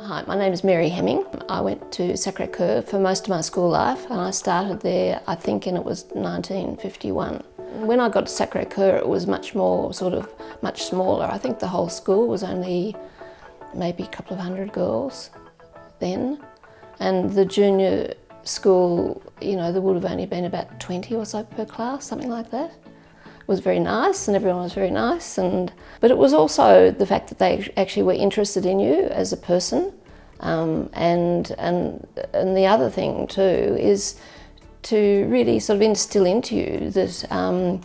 Hi, my name is Mary Hemming. I went to Sacre-Cœur for most of my school life, and I started there, I think, and it was 1951. When I got to Sacre-Cœur, it was much smaller. I think the whole school was only maybe a couple of hundred girls then. And the junior school, you know, there would have only been about 20 or so per class, something like that. It was very nice, and everyone was very nice. But it was also the fact that they actually were interested in you as a person. And the other thing too is to really sort of instill into you that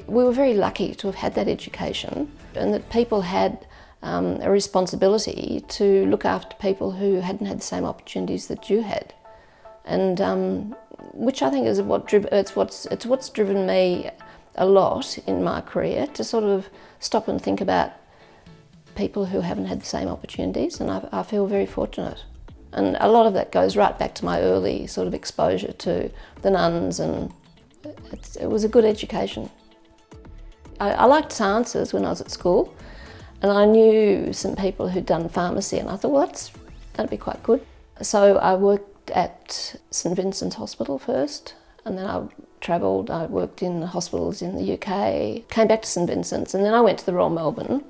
we were very lucky to have had that education, and that people had a responsibility to look after people who hadn't had the same opportunities that you had, and which I think is what's driven me a lot in my career, to sort of stop and think about people who haven't had the same opportunities, and I feel very fortunate. And a lot of that goes right back to my early sort of exposure to the nuns, and it was a good education. I liked sciences when I was at school, and I knew some people who'd done pharmacy, and I thought, well, that'd be quite good. So I worked at St Vincent's Hospital first, and then I travelled. I worked in hospitals in the UK, came back to St Vincent's, and then I went to the Royal Melbourne.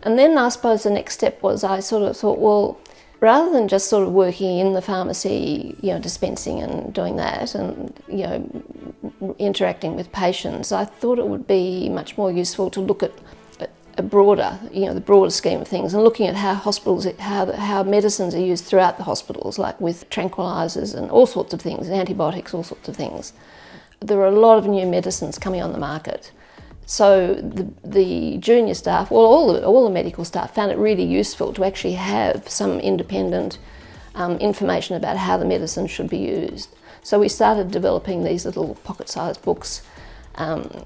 And then I suppose the next step was I sort of thought, well, rather than just sort of working in the pharmacy, you know, dispensing and doing that, and, you know, interacting with patients, I thought it would be much more useful to look at a broader, you know, the broader scheme of things, and looking at how hospitals, how medicines are used throughout the hospitals, like with tranquilizers and all sorts of things, antibiotics, all sorts of things. There are a lot of new medicines coming on the market. So the junior staff, well, all the medical staff found it really useful to actually have some independent information about how the medicine should be used. So we started developing these little pocket-sized books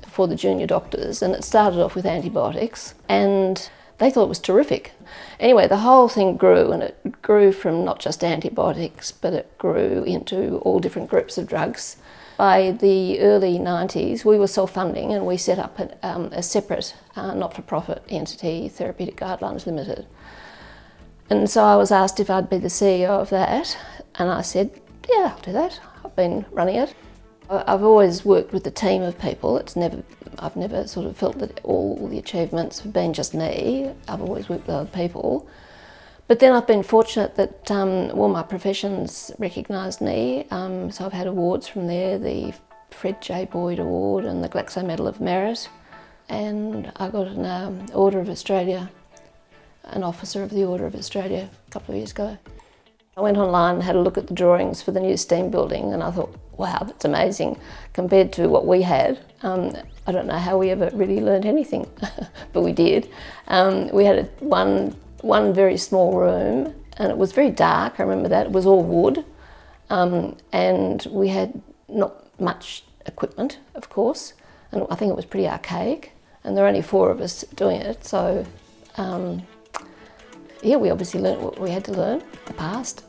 for the junior doctors, and it started off with antibiotics, and they thought it was terrific. Anyway, the whole thing grew, and it grew from not just antibiotics, but it grew into all different groups of drugs. By the early 90s, we were self-funding, and we set up a separate not-for-profit entity, Therapeutic Guidelines Limited. And so I was asked if I'd be the CEO of that, and I said, yeah, I'll do that. I've been running it. I've always worked with a team of people. I've never sort of felt that all the achievements have been just me. I've always worked with other people. But then I've been fortunate that my profession's recognised me, so I've had awards from there, the Fred J. Boyd Award and the Glaxo Medal of Merit, and I got an Order of Australia, an Officer of the Order of Australia a couple of years ago. I went online and had a look at the drawings for the new steam building, and I thought, wow, that's amazing compared to what we had. I don't know how we ever really learned anything, but we did. We had one very small room, and it was very dark. I remember that. It was all wood, and we had not much equipment, of course, and I think it was pretty archaic, and there were only 4 of us doing it. So yeah, we obviously learnt what we had to learn, the past.